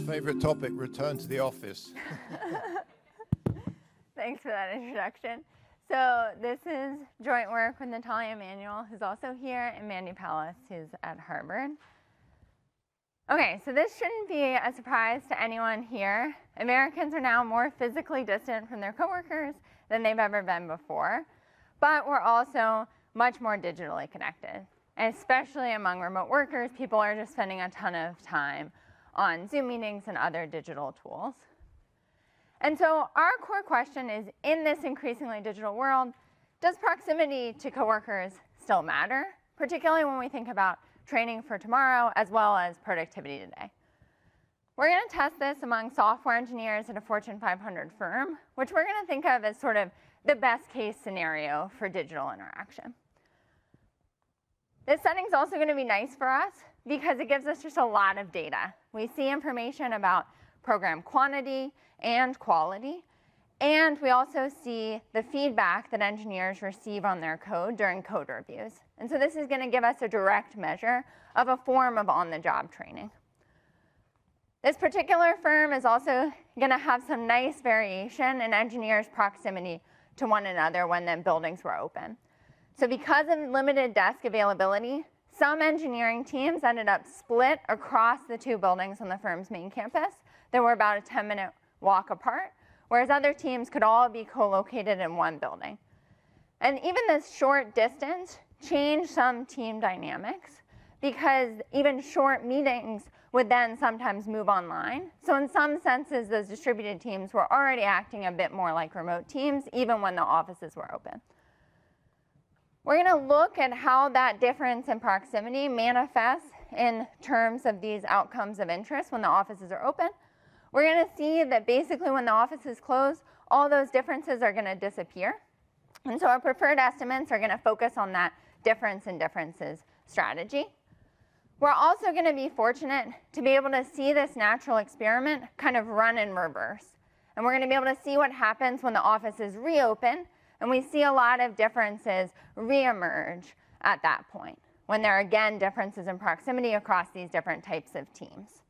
Favorite topic, return to the office. Thanks for that introduction. So this is joint work with Natalia and Emanuel, who's also here, and Mandy Pallais, who's at Harvard. Okay, so this shouldn't be a surprise to anyone here. Americans are now more physically distant from their coworkers than they've ever been before, but we're also much more digitally connected. And especially among remote workers, people are just spending a ton of time on Zoom meetings and other digital tools. And so our core question is, in this increasingly digital world, does proximity to coworkers still matter, particularly when we think about training for tomorrow as well as productivity today? We're going to test this among software engineers at a Fortune 500 firm, which we're going to think of as sort of the best case scenario for digital interaction. This setting is also going to be nice for us because it gives us just a lot of data. We see information about program quantity and quality, and we also see the feedback that engineers receive on their code during code reviews. And so this is going to give us a direct measure of a form of on-the-job training. This particular firm is also going to have some nice variation in engineers' proximity to one another when the buildings were open. So because of limited desk availability, some engineering teams ended up split across the two buildings on the firm's main campus that were about a 10-minute walk apart, whereas other teams could all be co-located in one building. And even this short distance changed some team dynamics because even short meetings would then sometimes move online. So in some senses, those distributed teams were already acting a bit more like remote teams, even when the offices were open. We're going to look at how that difference in proximity manifests in terms of these outcomes of interest when the offices are open. We're going to see that basically when the office is closed, all those differences are going to disappear. And so our preferred estimates are going to focus on that difference in differences strategy. We're also going to be fortunate to be able to see this natural experiment kind of run in reverse. And we're going to be able to see what happens when the offices reopen, and we see a lot of differences reemerge at that point, when there are again differences in proximity across these different types of teams.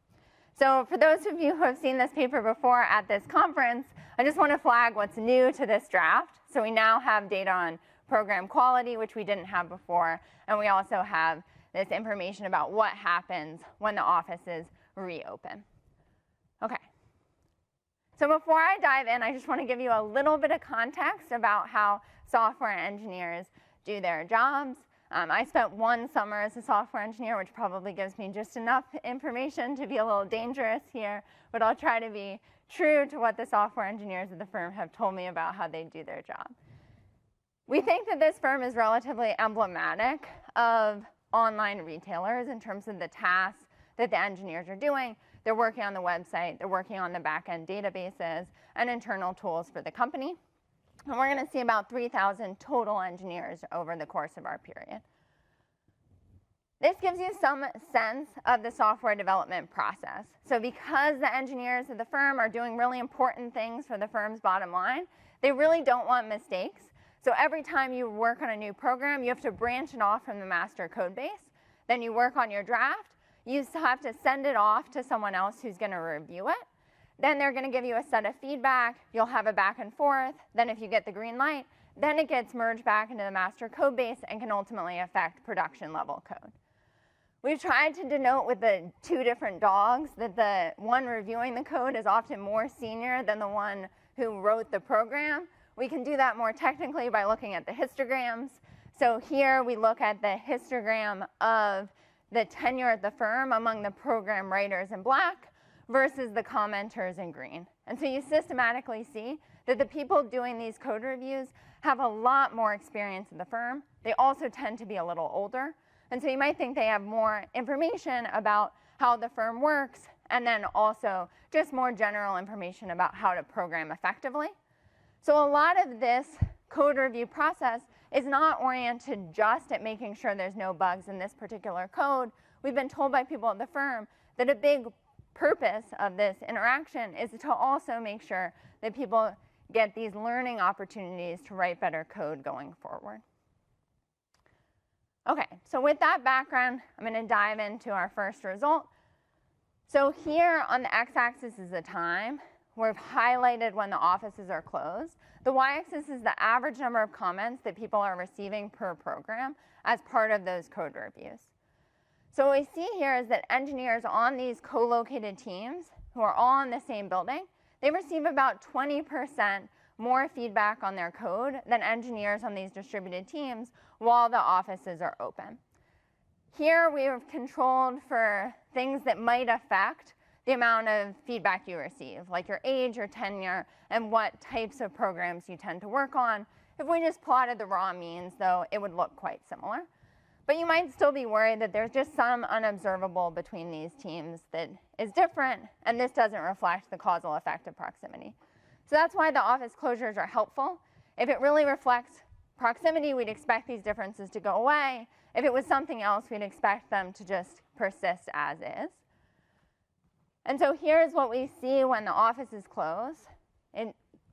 So for those of you who have seen this paper before at this conference, I just want to flag what's new to this draft. So we now have data on program quality, which we didn't have before, and we also have this information about what happens when the offices reopen. Okay. So before I dive in, I just want to give you a little bit of context about how software engineers do their jobs. I spent one summer as a software engineer, which probably gives me just enough information to be a little dangerous here, but I'll try to be true to what the software engineers at the firm have told me about how they do their job. We think that this firm is relatively emblematic of online retailers in terms of the tasks that the engineers are doing. They're working on the website, they're working on the back-end databases and internal tools for the company. And we're going to see about 3,000 total engineers over the course of our period. This gives you some sense of the software development process. So because the engineers of the firm are doing really important things for the firm's bottom line, they really don't want mistakes. So every time you work on a new program, you have to branch it off from the master code base. Then you work on your draft. You have to send it off to someone else who's going to review it. Then they're going to give you a set of feedback. You'll have a back and forth. Then if you get the green light, then it gets merged back into the master code base and can ultimately affect production level code. We've tried to denote with the two different dogs that the one reviewing the code is often more senior than the one who wrote the program. We can do that more technically by looking at the histograms. So here we look at the histogram of the tenure at the firm among the program writers in black versus the commenters in green. And so you systematically see that the people doing these code reviews have a lot more experience in the firm. They also tend to be a little older. And so you might think they have more information about how the firm works, and then also just more general information about how to program effectively. So a lot of this code review process is not oriented just at making sure there's no bugs in this particular code. We've been told by people at the firm that a big purpose of this interaction is to also make sure that people get these learning opportunities to write better code going forward. Okay, so with that background, I'm going to dive into our first result. So here on the x-axis is the time. We've highlighted when the offices are closed. The y-axis is the average number of comments that people are receiving per program as part of those code reviews. So what we see here is that engineers on these co-located teams who are all in the same building, they receive about 20% more feedback on their code than engineers on these distributed teams while the offices are open. Here we have controlled for things that might affect the amount of feedback you receive, like your age, your tenure, and what types of programs you tend to work on. If we just plotted the raw means, though, it would look quite similar. But you might still be worried that there's just some unobservable between these teams that is different, and this doesn't reflect the causal effect of proximity. So that's why the office closures are helpful. If it really reflects proximity, we'd expect these differences to go away. If it was something else, we'd expect them to just persist as is. And so here's what we see when the office is closed.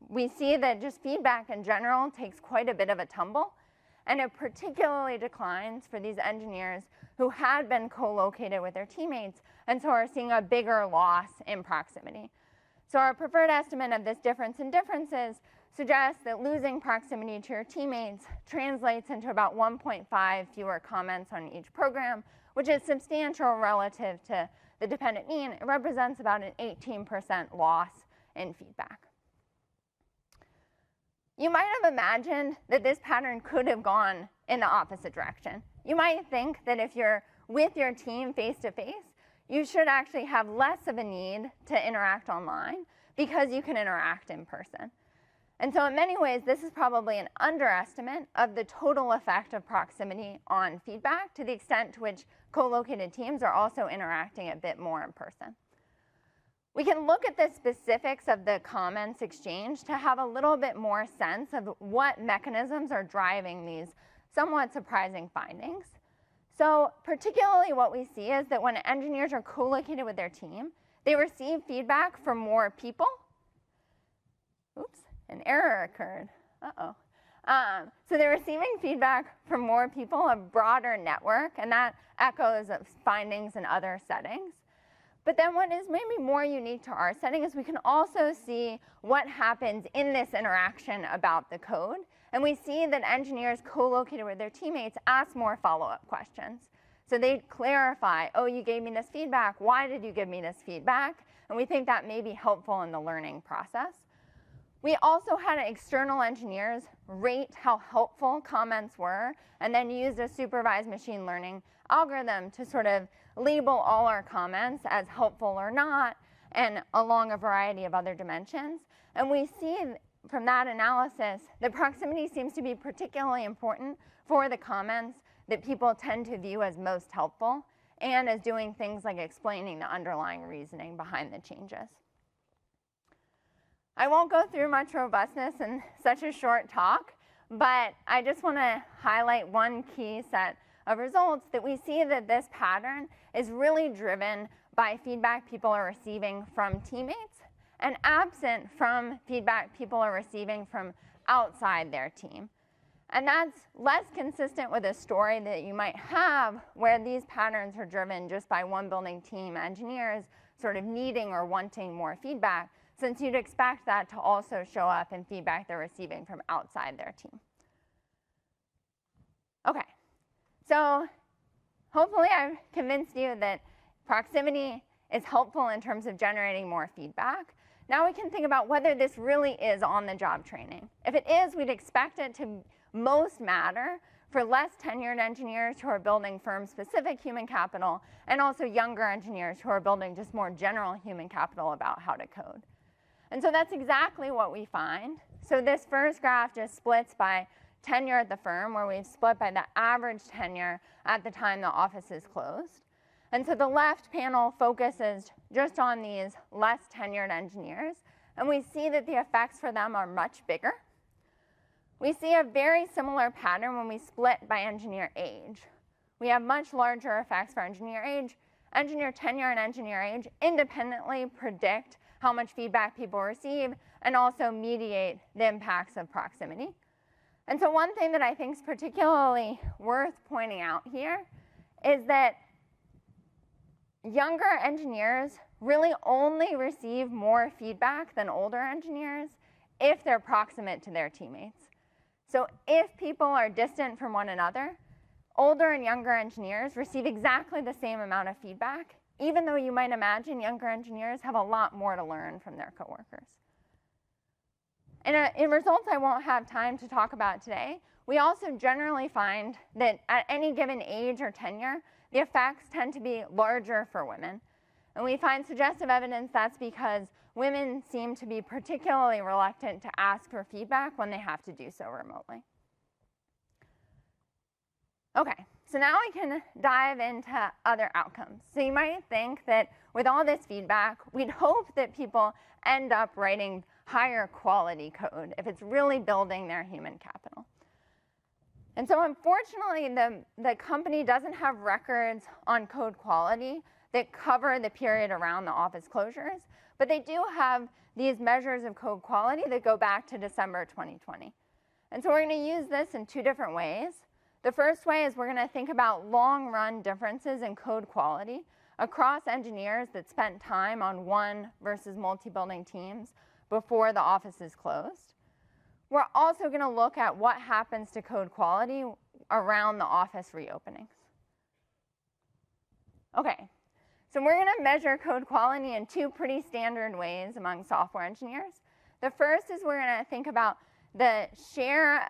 We see that just feedback in general takes quite a bit of a tumble, and it particularly declines for these engineers who had been co-located with their teammates and so are seeing a bigger loss in proximity. So our preferred estimate of this difference in differences suggests that losing proximity to your teammates translates into about 1.5 fewer comments on each program, which is substantial relative to the dependent mean. It represents about an 18% loss in feedback. You might have imagined that this pattern could have gone in the opposite direction. You might think that if you're with your team face-to-face, you should actually have less of a need to interact online because you can interact in person. And so in many ways, this is probably an underestimate of the total effect of proximity on feedback to the extent to which co-located teams are also interacting a bit more in person. We can look at the specifics of the comments exchanged to have a little bit more sense of what mechanisms are driving these somewhat surprising findings. So particularly what we see is that when engineers are co-located with their team, they receive feedback from more people. Oops, an error occurred. So they're receiving feedback from more people, a broader network, and that echoes of findings in other settings. But then what is maybe more unique to our setting is we can also see what happens in this interaction about the code. And we see that engineers co-located with their teammates ask more follow-up questions. So they clarify, oh, you gave me this feedback. Why did you give me this feedback? And we think that may be helpful in the learning process. We also had external engineers rate how helpful comments were and then used a supervised machine learning algorithm to sort of label all our comments as helpful or not and along a variety of other dimensions. And we see from that analysis that proximity seems to be particularly important for the comments that people tend to view as most helpful and as doing things like explaining the underlying reasoning behind the changes. I won't go through much robustness in such a short talk, but I just want to highlight one key set of results that we see that this pattern is really driven by feedback people are receiving from teammates and absent from feedback people are receiving from outside their team. And that's less consistent with a story that you might have where these patterns are driven just by one building team engineers sort of needing or wanting more feedback, since you'd expect that to also show up in feedback they're receiving from outside their team. Okay, so hopefully I've convinced you that proximity is helpful in terms of generating more feedback. Now we can think about whether this really is on-the-job training. If it is, we'd expect it to most matter for less tenured engineers who are building firm-specific human capital and also younger engineers who are building just more general human capital about how to code. And so that's exactly what we find. So this first graph just splits by tenure at the firm, where we've split by the average tenure at the time the office is closed. And so the left panel focuses just on these less tenured engineers, and we see that the effects for them are much bigger. We see a very similar pattern when we split by engineer age. We have much larger effects for engineer age. Engineer tenure and engineer age independently predict how much feedback people receive and also mediate the impacts of proximity. And so one thing that I think is particularly worth pointing out here is that younger engineers really only receive more feedback than older engineers if they're proximate to their teammates. So if people are distant from one another, older and younger engineers receive exactly the same amount of feedback, even though you might imagine younger engineers have a lot more to learn from their coworkers. And in results I won't have time to talk about today, we also generally find that at any given age or tenure, the effects tend to be larger for women. And we find suggestive evidence that's because women seem to be particularly reluctant to ask for feedback when they have to do so remotely. Okay, so now we can dive into other outcomes. So you might think that with all this feedback, we'd hope that people end up writing higher quality code if it's really building their human capital. And so unfortunately, the company doesn't have records on code quality that cover the period around the office closures, but they do have these measures of code quality that go back to December 2020. And so we're going to use this in two different ways. The first way is we're going to think about long-run differences in code quality across engineers that spent time on one versus multi-building teams before the office is closed. We're also going to look at what happens to code quality around the office reopenings. Okay, so we're going to measure code quality in two pretty standard ways among software engineers. The first is we're going to think about the share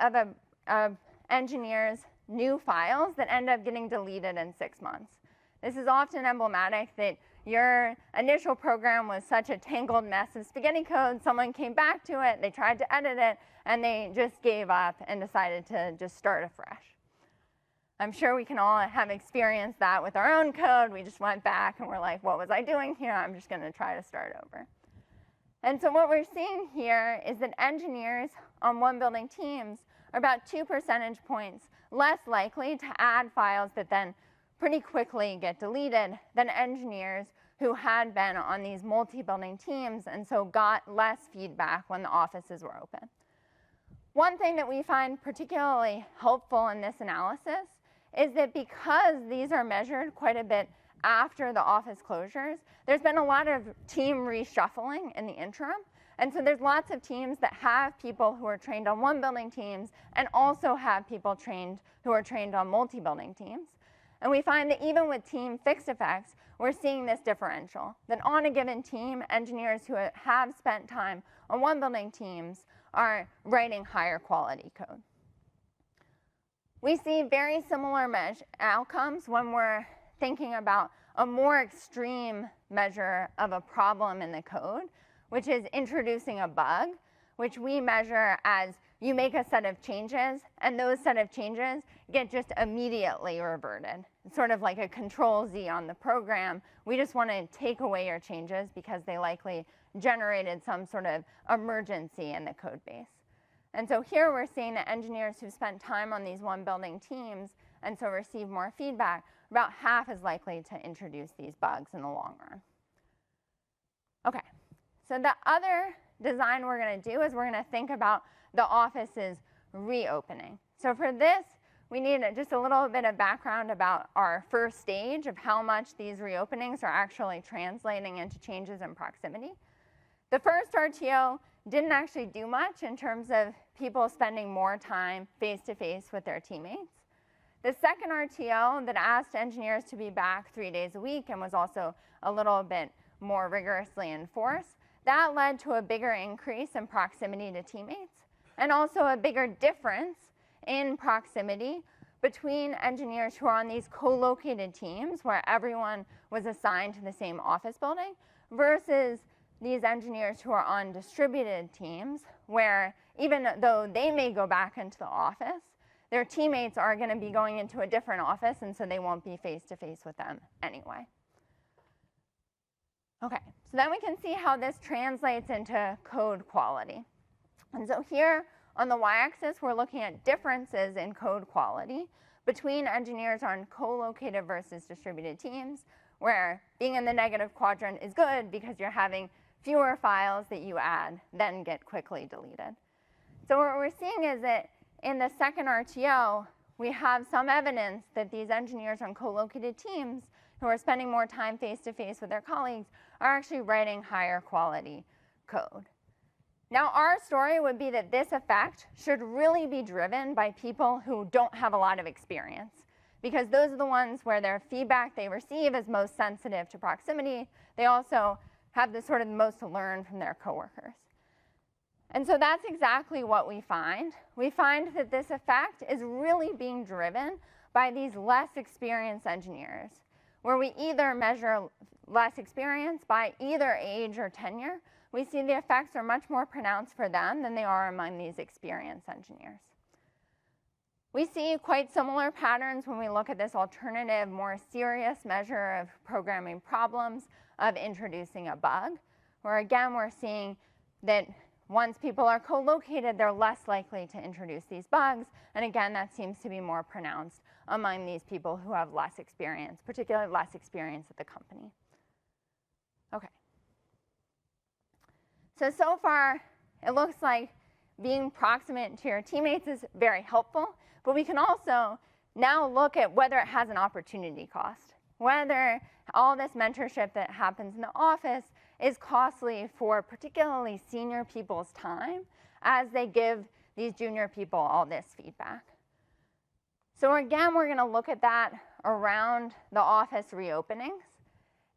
of engineers' new files that end up getting deleted in 6 months. This is often emblematic that your initial program was such a tangled mess of spaghetti code, someone came back to it, they tried to edit it, and they just gave up and decided to just start afresh. I'm sure we can all have experienced that with our own code. We just went back and we're like, what was I doing here? I'm just going to try to start over. And so what we're seeing here is that engineers on one building teams are about 2 percentage points less likely to add files that then pretty quickly get deleted than engineers who had been on these multi-building teams and so got less feedback when the offices were open. One thing that we find particularly helpful in this analysis is that because these are measured quite a bit after the office closures, there's been a lot of team reshuffling in the interim. And so there's lots of teams that have people who are trained on one building teams and also have people who are trained on multi-building teams. And we find that even with team fixed effects, we're seeing this differential, that on a given team, engineers who have spent time on one building teams are writing higher quality code. We see very similar outcomes when we're thinking about a more extreme measure of a problem in the code, which is introducing a bug, which we measure as you make a set of changes, and those set of changes get just immediately reverted. It's sort of like a Control-Z on the program. We just want to take away your changes because they likely generated some sort of emergency in the code base. And so here we're seeing that engineers who spent time on these one building teams and so receive more feedback, about half as likely to introduce these bugs in the long run. Okay, so the other design we're going to do is we're going to think about the office's reopening. So for this, we need just a little bit of background about our first stage of how much these reopenings are actually translating into changes in proximity. The first RTO didn't actually do much in terms of people spending more time face-to-face with their teammates. The second RTO that asked engineers to be back 3 days a week and was also a little bit more rigorously enforced, that led to a bigger increase in proximity to teammates and also a bigger difference in proximity between engineers who are on these co-located teams where everyone was assigned to the same office building versus these engineers who are on distributed teams where even though they may go back into the office, their teammates are going to be going into a different office and so they won't be face-to-face with them anyway. Okay, so then we can see how this translates into code quality. And so here on the y-axis, we're looking at differences in code quality between engineers on co-located versus distributed teams, where being in the negative quadrant is good because you're having fewer files that you add then get quickly deleted. So what we're seeing is that in the second RTO, we have some evidence that these engineers on co-located teams who are spending more time face-to-face with their colleagues are actually writing higher quality code. Now, our story would be that this effect should really be driven by people who don't have a lot of experience, because those are the ones where their feedback they receive is most sensitive to proximity. They also have the sort of most to learn from their coworkers. And so that's exactly what we find. We find that this effect is really being driven by these less experienced engineers, where we either measure less experience by either age or tenure. We see the effects are much more pronounced for them than they are among these experienced engineers. We see quite similar patterns when we look at this alternative, more serious measure of programming problems of introducing a bug, where again we're seeing that once people are co-located, they're less likely to introduce these bugs. And again, that seems to be more pronounced among these people who have less experience, particularly less experience at the company. Okay. So far, it looks like being proximate to your teammates is very helpful, but we can also now look at whether it has an opportunity cost, whether all this mentorship that happens in the office is costly for particularly senior people's time as they give these junior people all this feedback. So again, we're going to look at that around the office reopenings.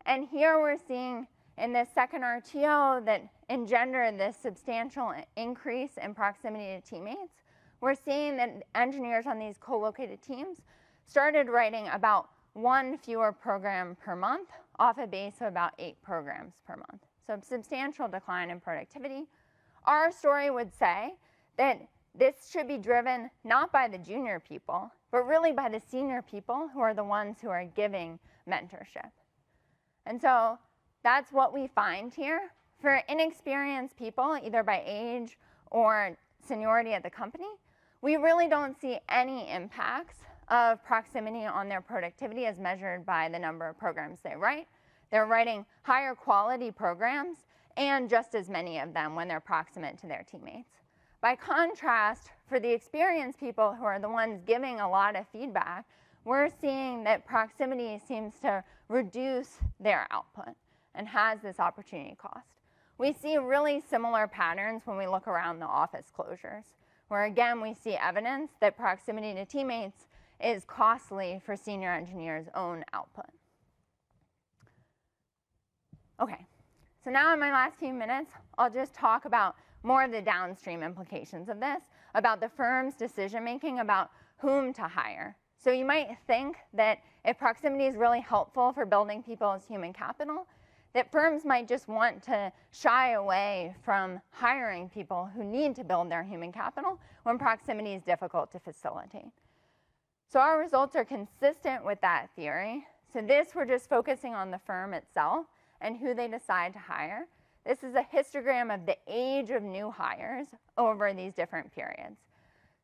And here we're seeing in this second RTO that engendered this substantial increase in proximity to teammates. We're seeing that engineers on these co-located teams started writing about 1 fewer program per month off a base of about 8 programs per month. So a substantial decline in productivity. Our story would say that this should be driven not by the junior people, but really by the senior people who are the ones who are giving mentorship. And so that's what we find here. For inexperienced people, either by age or seniority at the company, we really don't see any impacts of proximity on their productivity as measured by the number of programs they write. They're writing higher quality programs and just as many of them when they're proximate to their teammates. By contrast, for the experienced people who are the ones giving a lot of feedback, we're seeing that proximity seems to reduce their output and has this opportunity cost. We see really similar patterns when we look around the office closures, where again we see evidence that proximity to teammates is costly for senior engineers' own output. Okay, so now in my last few minutes, I'll just talk about more of the downstream implications of this, about the firm's decision-making about whom to hire. So you might think that if proximity is really helpful for building people as human capital, that firms might just want to shy away from hiring people who need to build their human capital when proximity is difficult to facilitate. So our results are consistent with that theory. So this, we're just focusing on the firm itself and who they decide to hire. This is a histogram of the age of new hires over these different periods.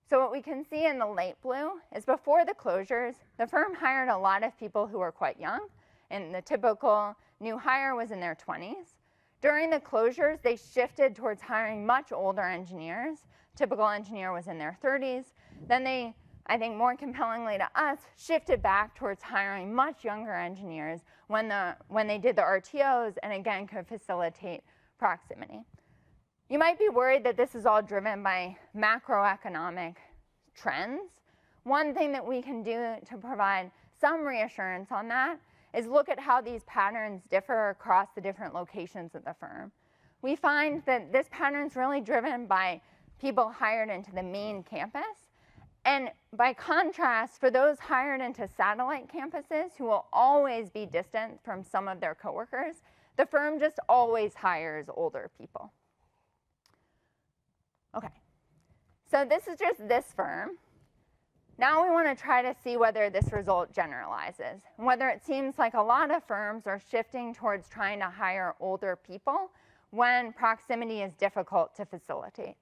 So what we can see in the light blue is before the closures, the firm hired a lot of people who were quite young, and the typical new hire was in their 20s. During the closures, they shifted towards hiring much older engineers. Typical engineer was in their 30s. Then they, I think more compellingly to us, shifted back towards hiring much younger engineers when they did the RTOs and again could facilitate proximity. You might be worried that this is all driven by macroeconomic trends. One thing that we can do to provide some reassurance on that is look at how these patterns differ across the different locations of the firm. We find that this pattern is really driven by people hired into the main campus. And by contrast, for those hired into satellite campuses who will always be distant from some of their coworkers, the firm just always hires older people. Okay, so this is just this firm. Now we want to try to see whether this result generalizes, and whether it seems like a lot of firms are shifting towards trying to hire older people when proximity is difficult to facilitate.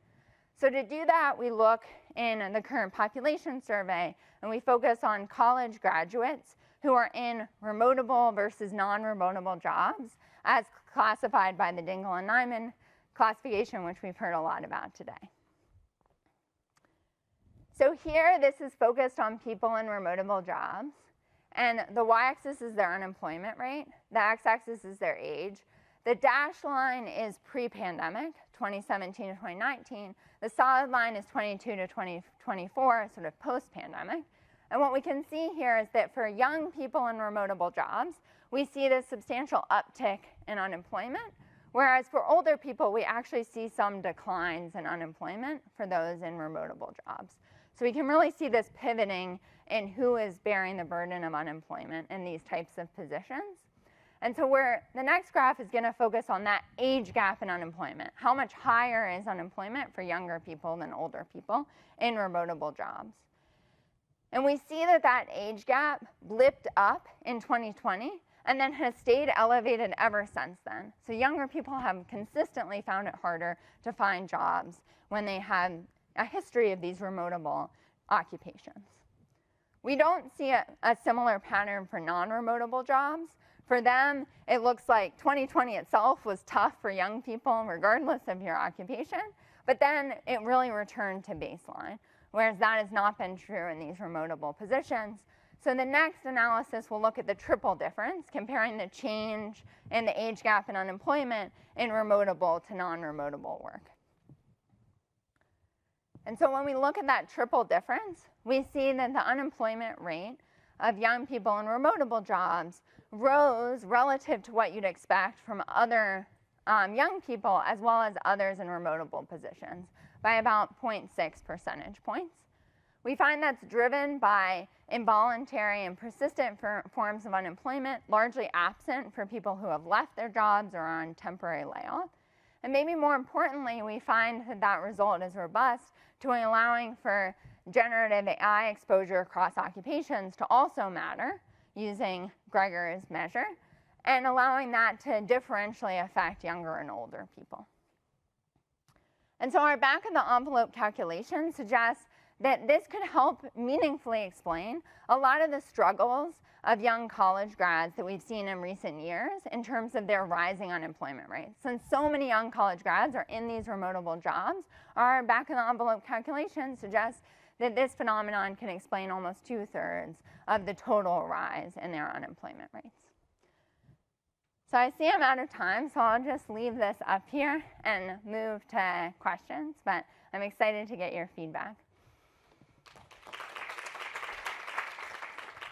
So to do that, we look in the current population survey, and we focus on college graduates who are in remotable versus non-remotable jobs as classified by the Dingle and Nyman classification, which we've heard a lot about today. So here, this is focused on people in remotable jobs. And the y-axis is their unemployment rate. The x-axis is their age. The dashed line is pre-pandemic, 2017 to 2019. The solid line is 22 to 2024, sort of post-pandemic. And what we can see here is that for young people in remotable jobs, we see this substantial uptick in unemployment, whereas for older people, we actually see some declines in unemployment for those in remotable jobs. So we can really see this pivoting in who is bearing the burden of unemployment in these types of positions. And so the next graph is going to focus on that age gap in unemployment. How much higher is unemployment for younger people than older people in remotable jobs? And we see that that age gap blipped up in 2020 and then has stayed elevated ever since then. So younger people have consistently found it harder to find jobs when they have a history of these remotable occupations. We don't see a similar pattern for non-remotable jobs. For them, it looks like 2020 itself was tough for young people regardless of your occupation, but then it really returned to baseline, whereas that has not been true in these remotable positions. So the next analysis will look at the triple difference, comparing the change in the age gap in unemployment in remotable to non-remotable work. And so when we look at that triple difference, we see that the unemployment rate of young people in remotable jobs rose relative to what you'd expect from other young people as well as others in remotable positions by about 0.6 percentage points. We find that's driven by involuntary and persistent forms of unemployment, largely absent for people who have left their jobs or are on temporary layoff. And maybe more importantly, we find that that result is robust to allowing for generative AI exposure across occupations to also matter using Gregor's measure and allowing that to differentially affect younger and older people. And so our back of the envelope calculation suggests that this could help meaningfully explain a lot of the struggles of young college grads that we've seen in recent years in terms of their rising unemployment rates. Since so many young college grads are in these remotable jobs, our back of the envelope calculation suggests that this phenomenon can explain almost 2/3 of the total rise in their unemployment rates. So I see I'm out of time, so I'll just leave this up here and move to questions, but I'm excited to get your feedback.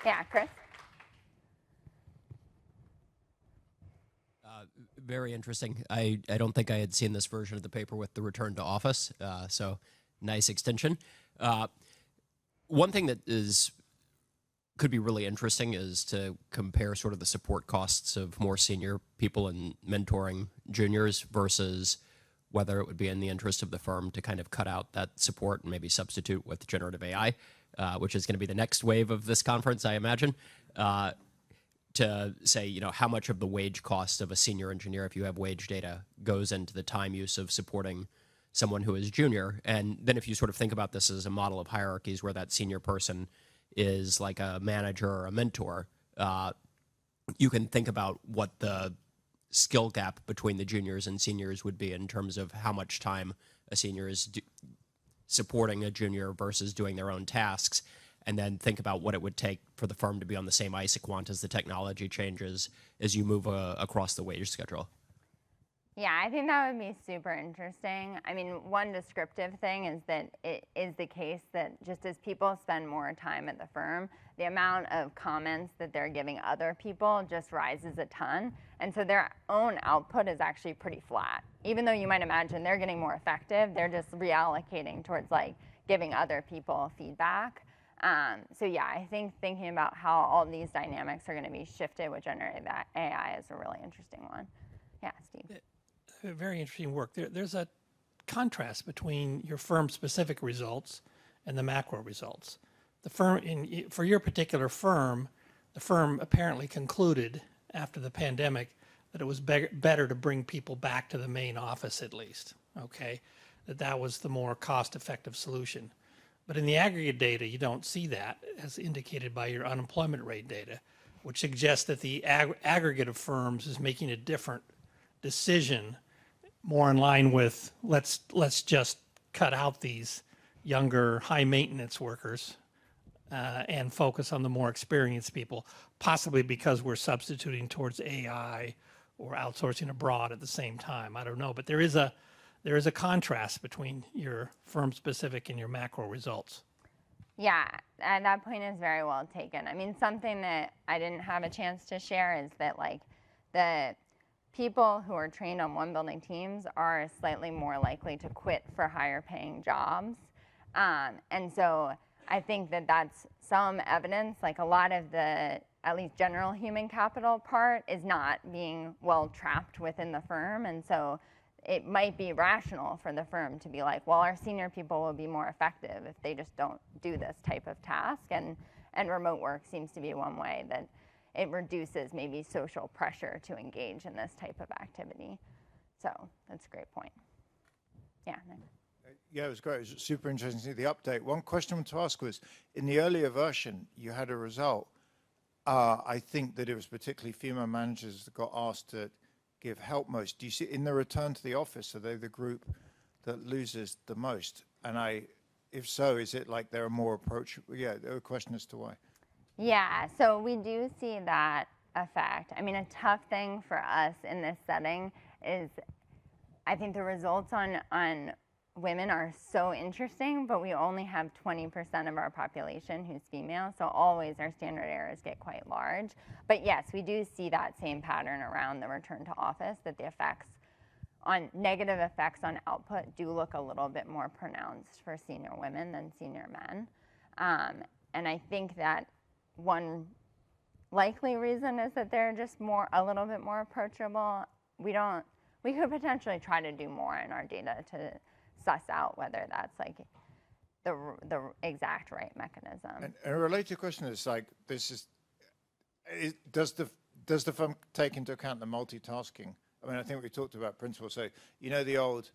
Yeah, Chris? Very interesting. I don't think I had seen this version of the paper with the return to office, so nice extension. One thing that could be really interesting is to compare sort of the support costs of more senior people in mentoring juniors versus whether it would be in the interest of the firm to kind of cut out that support and maybe substitute with generative AI, which is going to be the next wave of this conference, I imagine. To say, you know, how much of the wage cost of a senior engineer, if you have wage data, goes into the time use of supporting someone who is junior. And then if you sort of think about this as a model of hierarchies where that senior person is like a manager or a mentor, you can think about what the skill gap between the juniors and seniors would be in terms of how much time a senior is supporting a junior versus doing their own tasks. And then think about what it would take for the firm to be on the same isoquant as the technology changes as you move across the wage schedule. Yeah, I think that would be super interesting. I mean, one descriptive thing is that it is the case that just as people spend more time at the firm, the amount of comments that they're giving other people just rises a ton. And so their own output is actually pretty flat. Even though you might imagine they're getting more effective, they're just reallocating towards like giving other people feedback. So yeah, I think thinking about how all these dynamics are going to be shifted with generative AI is a really interesting one. Yeah, Steve. Very interesting work. There's a contrast between your firm-specific results and the macro results. The firm, for your particular firm, the firm apparently concluded after the pandemic that it was better to bring people back to the main office at least. Okay, that was the more cost-effective solution. But in the aggregate data, you don't see that, as indicated by your unemployment rate data, which suggests that the aggregate of firms is making a different decision, more in line with let's just cut out these younger, high maintenance workers and focus on the more experienced people, possibly because we're substituting towards AI or outsourcing abroad at the same time. I don't know, but there is a contrast between your firm specific and your macro results. Yeah, and that point is very well taken. I mean, something that I didn't have a chance to share is that like the people who are trained on one building teams are slightly more likely to quit for higher paying jobs. And so I think that that's some evidence, like a lot of the at least general human capital part is not being well trapped within the firm. And so it might be rational for the firm to be like, well, our senior people will be more effective if they just don't do this type of task. And remote work seems to be one way that it reduces maybe social pressure to engage in this type of activity. So that's a great point. Yeah. Yeah, it was great. It was super interesting to see the update. One question I want to ask was, in the earlier version, you had a result. I think that it was particularly female managers that got asked to give help most. Do you see in the return to the office, are they the group that loses the most? And if so, is it like they're more approachable? Yeah, a question as to why. Yeah, so we do see that effect. I mean, a tough thing for us in this setting is I think the results on women are so interesting, but we only have 20% of our population who's female, so always our standard errors get quite large. But yes, we do see that same pattern around the return to office, that the negative effects on output do look a little bit more pronounced for senior women than senior men. And I think that one likely reason is that they're just a little bit more approachable. We could potentially try to do more in our data to suss out whether that's like the exact right mechanism. And a related question is like, does the firm take into account the multitasking? I mean, I think we talked about principles. So, you know, the old,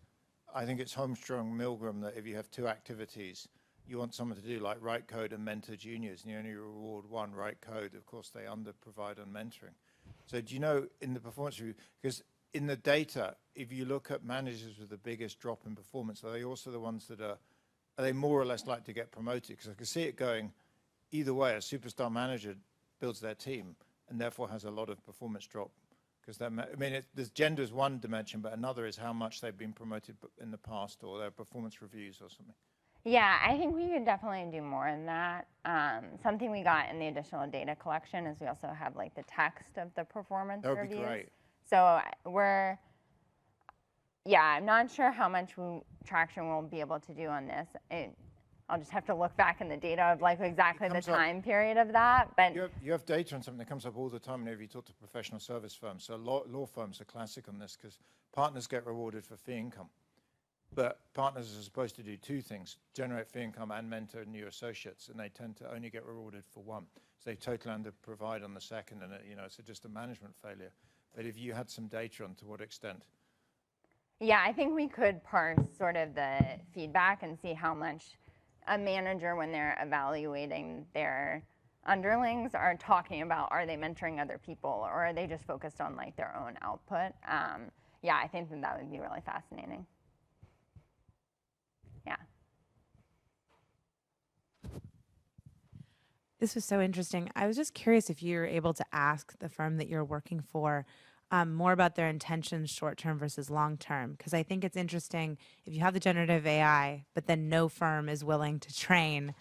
I think it's Holmstrom-Milgram, that if you have two activities, you want someone to do like write code and mentor juniors, and you only reward one write code. Of course, they under-provide on mentoring. So do you know in the performance review, because in the data, if you look at managers with the biggest drop in performance, are they also the ones that are they more or less likely to get promoted? Because I can see it going either way. A superstar manager builds their team and therefore has a lot of performance drop. Because there's gender is one dimension, but another is how much they've been promoted in the past or their performance reviews or something. Yeah, I think we could definitely do more than that. Something we got in the additional data collection is we also have like the text of the performance reviews. That would be great. So I'm not sure how much traction we'll be able to do on this. I'll just have to look back in the data of like exactly the time period of that. But you have data on something that comes up all the time whenever you talk to professional service firms. So law firms are classic on this because partners get rewarded for fee income. But partners are supposed to do two things, generate fee income and mentor new associates, and they tend to only get rewarded for one. So they totally under-provide on the second, and it's just a management failure. But if you had some data on to what extent? Yeah, I think we could parse sort of the feedback and see how much a manager, when they're evaluating their underlings, are talking about, are they mentoring other people, or are they just focused on like their own output? Yeah, I think that would be really fascinating. Yeah. This was so interesting. I was just curious if you were able to ask the firm that you're working for more about their intentions short-term versus long-term, because I think it's interesting if you have the generative AI, but then no firm is willing to train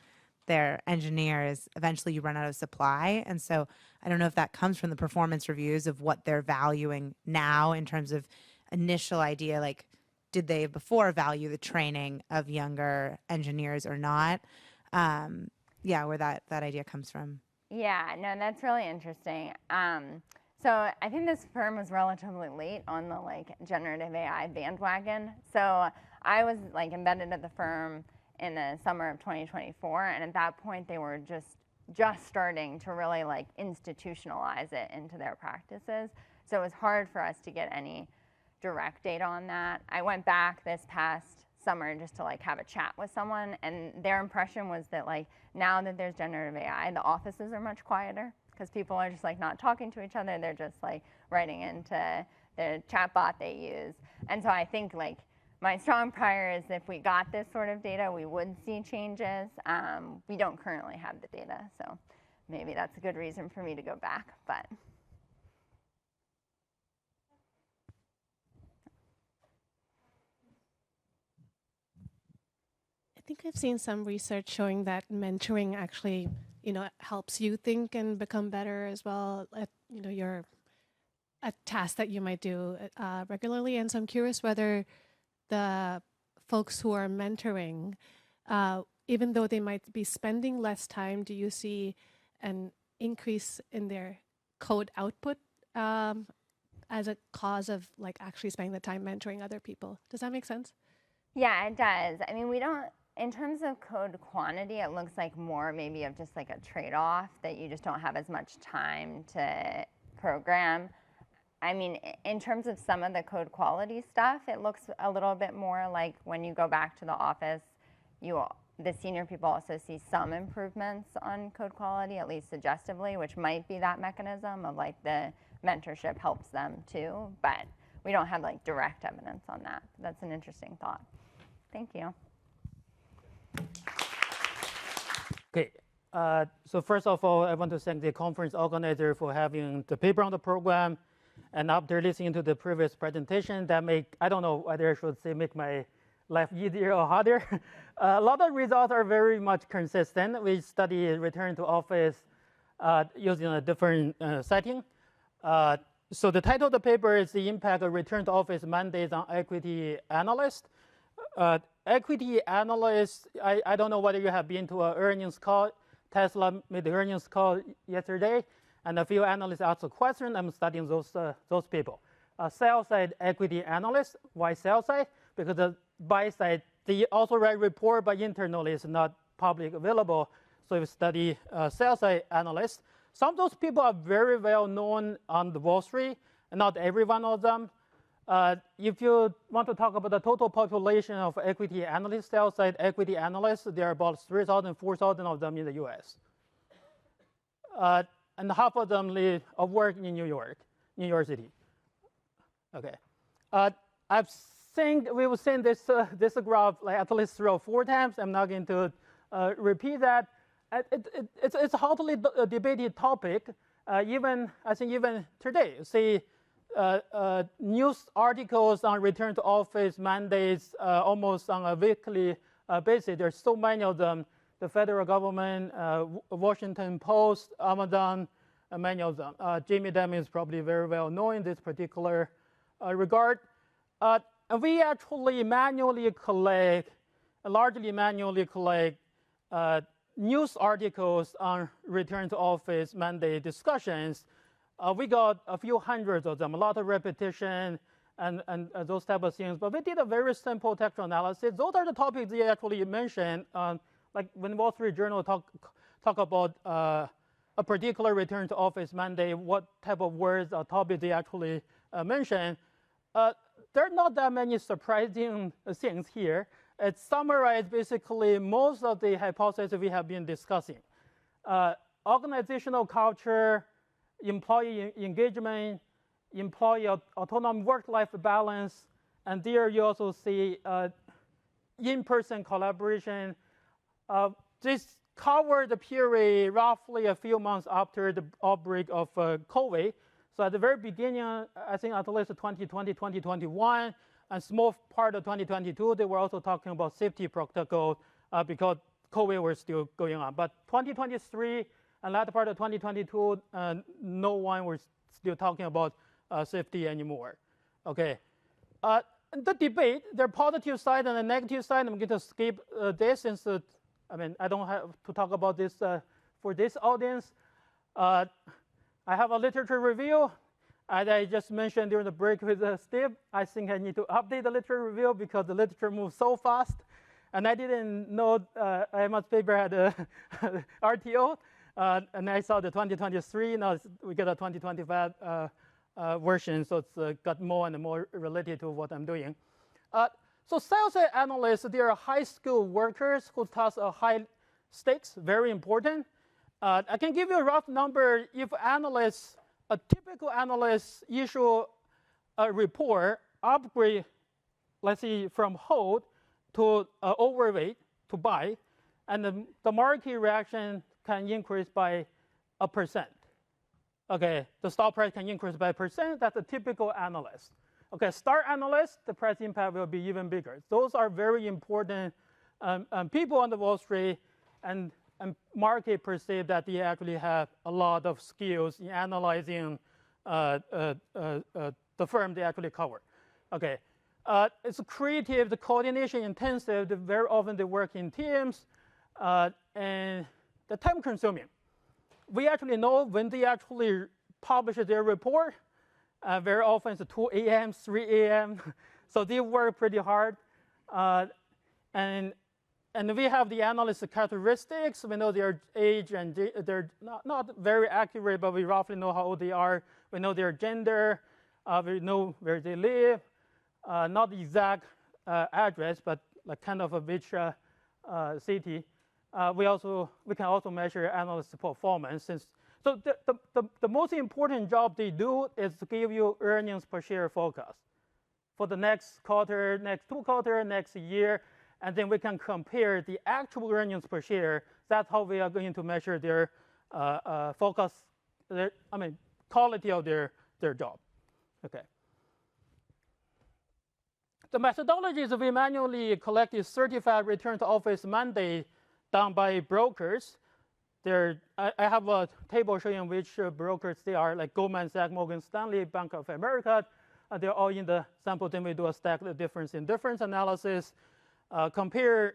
their engineers, eventually you run out of supply. And so I don't know if that comes from the performance reviews of what they're valuing now in terms of initial idea, like did they before value the training of younger engineers or not? Where that idea comes from. Yeah, no, that's really interesting. So I think this firm was relatively late on the like generative AI bandwagon. So I was like embedded at the firm in the summer of 2024, and at that point they were just starting to really like institutionalize it into their practices. So it was hard for us to get any direct data on that. I went back this past summer just to like have a chat with someone, and their impression was that like now that there's generative AI, the offices are much quieter because people are just like not talking to each other. They're just like writing into the chat bot they use. And so I think like my strong prior is if we got this sort of data, we would see changes. We don't currently have the data, so maybe that's a good reason for me to go back. But I think I've seen some research showing that mentoring actually, helps you think and become better as well at, a task that you might do regularly. And so I'm curious whether the folks who are mentoring, even though they might be spending less time, do you see an increase in their code output as a cause of actually spending the time mentoring other people? Does that make sense? yeah, it does. I mean, we don't, in terms of code quantity, it looks like more maybe of just like a trade-off that you just don't have as much time to program. I mean, in terms of some of the code quality stuff, it looks a little bit more like when you go back to the office, the senior people also see some improvements on code quality, at least suggestively, which might be that mechanism of the mentorship helps them too, but we don't have direct evidence on that. That's an interesting thought. Thank you. Okay, so first of all, I want to thank the conference organizer for having the paper on the program. And after listening to the previous presentation, I don't know whether I should say make my life easier or harder. A lot of results are very much consistent. We study return to office using a different setting. So the title of the paper is The Impact of Return to Office Mandates on Equity Analysts. Equity analysts, I don't know whether you have been to an earnings call. Tesla made the earnings call yesterday, and a few analysts asked a question. I'm studying those people. Sell-side equity analysts. Why sell-side? Because the buy-side, they also write report, but internally it's not public available. So we study sell-side analysts. Some of those people are very well known on the Wall Street, and not every one of them. If you want to talk about the total population of equity analysts, sell-side equity analysts, there are about 3,000, 4,000 of them in the US. And half of them live or work in New York City. Okay. We've seen this graph at least 3 or 4 times. I'm not going to repeat that. It's a hotly debated topic. I think even today, see news articles on return to office mandates almost on a weekly basis. There's so many of them. The federal government, Washington Post, Amazon, many of them. Jamie Dimon is probably very well known in this particular regard. We actually largely manually collect news articles on return to office mandate discussions. We got a few hundreds of them, a lot of repetition and those type of things. But we did a very simple textual analysis. Those are the topics they actually mentioned. Like when Wall Street Journal talk about a particular return to office mandate, what type of words or topics they actually mention. There are not that many surprising things here. It summarizes basically most of the hypotheses we have been discussing. Organizational culture, employee engagement, employee autonomous work-life balance, and there you also see in-person collaboration. This covered the period roughly a few months after the outbreak of COVID. So at the very beginning, I think at least 2020, 2021, and small part of 2022, they were also talking about safety protocol because COVID was still going on. But 2023 and latter part of 2022, no one was still talking about safety anymore. Okay. The debate, there are positive side and a negative side. I'm going to skip this since I don't have to talk about this for this audience. I have a literature review. As I just mentioned during the break with Steve, I think I need to update the literature review because the literature moves so fast. And I didn't know IMA's paper had a RTO. And I saw the 2023. Now we get a 2025 version, so it's got more and more related to what I'm doing. So sales analysts, they are high-skilled workers whose tasks are high stakes, very important. I can give you a rough number. If a typical analyst issue a report, upgrade let's say, from hold to overweight to buy, and the market reaction can increase by 1%. Okay, the stock price can increase by 1%. That's a typical analyst. Okay, star analyst, the price impact will be even bigger. Those are very important people on the Wall Street, and market perceive that they actually have a lot of skills in analyzing the firm they actually cover. Okay, it's creative, the coordination intensive. Very often they work in teams, and the time consuming. We actually know when they actually publish their report. Very often it's 2 a.m., 3 a.m. So they work pretty hard. And we have the analyst characteristics. We know their age, and they're not very accurate, but we roughly know how old they are. We know their gender. We know where they live. Not the exact address, but like kind of a which city. We can also measure analyst performance. So the most important job they do is to give you earnings per share forecast for the next quarter, next 2 quarters, next year, and then we can compare the actual earnings per share. That's how we are going to measure their forecast, quality of their job. Okay. The methodologies we manually collect is certified return to office mandate done by brokers. I have a table showing which brokers they are, like Goldman Sachs, Morgan Stanley, Bank of America. They're all in the sample. Then we do a stack the difference in difference analysis. Compare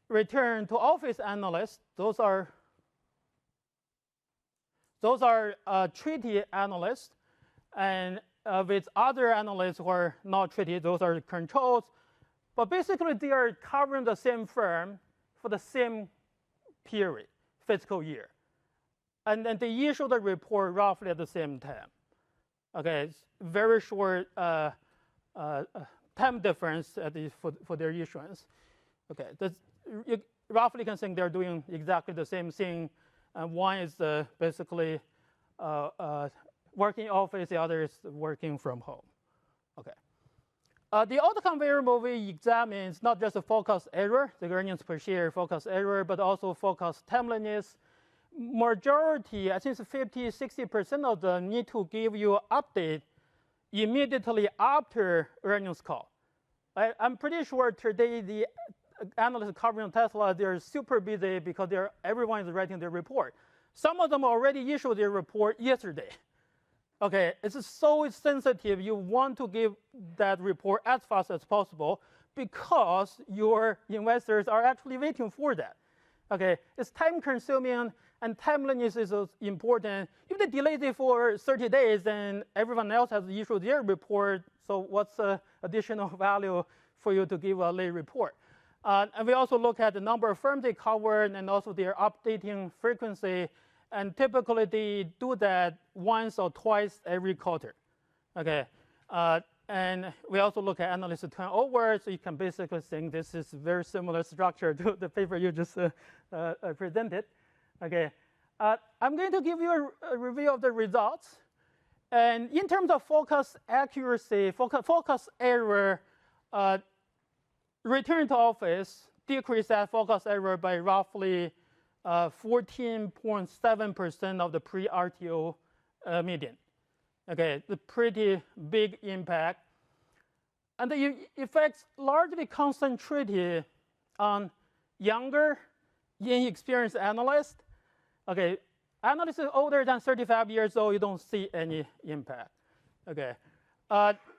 return to office analysts. Those are treaty analysts, and with other analysts who are not treaty, those are controls. But basically, they are covering the same firm for the same period, fiscal year. And then they issue the report roughly at the same time. Okay, it's very short time difference for their issuance. Okay, you roughly can think they're doing exactly the same thing. One is basically working office, the other is working from home. Okay. The outcome variable we examine is not just a forecast error, the earnings per share forecast error, but also forecast timeliness. Majority, I think it's 50-60% of them need to give you update immediately after earnings call. I'm pretty sure today the analysts covering Tesla, they're super busy because everyone is writing their report. Some of them already issued their report yesterday. Okay, it's so sensitive. You want to give that report as fast as possible because your investors are actually waiting for that. Okay, it's time consuming and timeliness is important. If they delay it for 30 days, then everyone else has issued their report. So what's the additional value for you to give a late report? And we also look at the number of firms they cover and also their updating frequency. And typically, they do that once or twice every quarter. Okay, and we also look at analyst turnover. So you can basically think this is very similar structure to the paper you just presented. Okay, I'm going to give you a review of the results. And in terms of forecast accuracy, forecast error, return to office decreased that forecast error by roughly 14.7% of the pre-RTO median. Okay, the pretty big impact. And the effects largely concentrated on younger, inexperienced analysts. Okay, analysts older than 35 years old, you don't see any impact. Okay,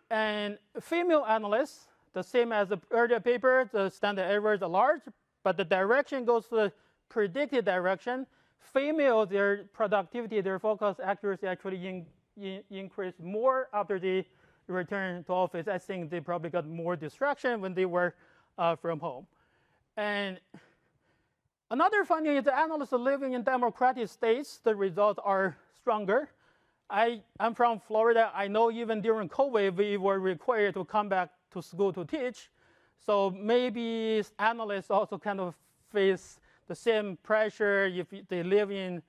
and female analysts, the same as the earlier paper, the standard errors are large, but the direction goes to the predicted direction. Female, their productivity, their forecast accuracy actually increased more after they return to office. I think they probably got more distraction when they were from home. And another finding is the analysts living in democratic states, the results are stronger. I'm from Florida. I know even during COVID, we were required to come back to school to teach. So maybe analysts also kind of face the same pressure if they live in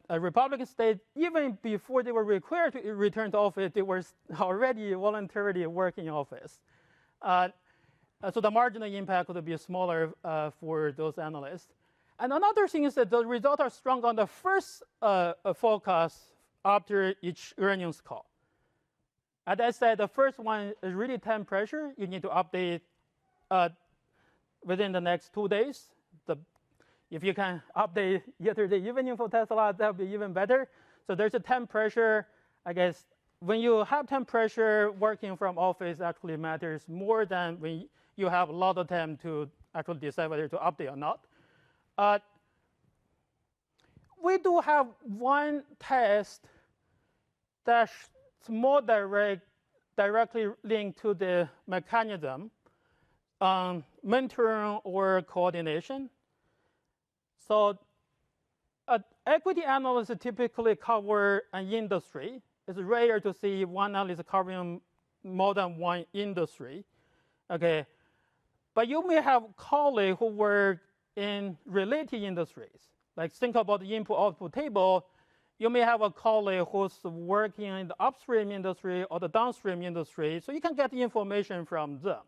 a Republican state. Even before they were required to return to office, they were already voluntarily working in office. So the marginal impact would be smaller for those analysts. And another thing is that the results are strong on the first forecast after each earnings call. As I said, the first one is really time pressure. You need to update within the next 2 days. If you can update yesterday evening for Tesla, that would be even better. So there's a time pressure. I guess when you have time pressure, working from office actually matters more than when you have a lot of time to actually decide whether to update or not. We do have one test that's more directly linked to the mechanism, mentoring or coordination. So equity analysts typically cover an industry. It's rare to see one analyst covering more than one industry. Okay, but you may have colleagues who work in related industries. Like think about the input-output table. You may have a colleague who's working in the upstream industry or the downstream industry, so you can get the information from them,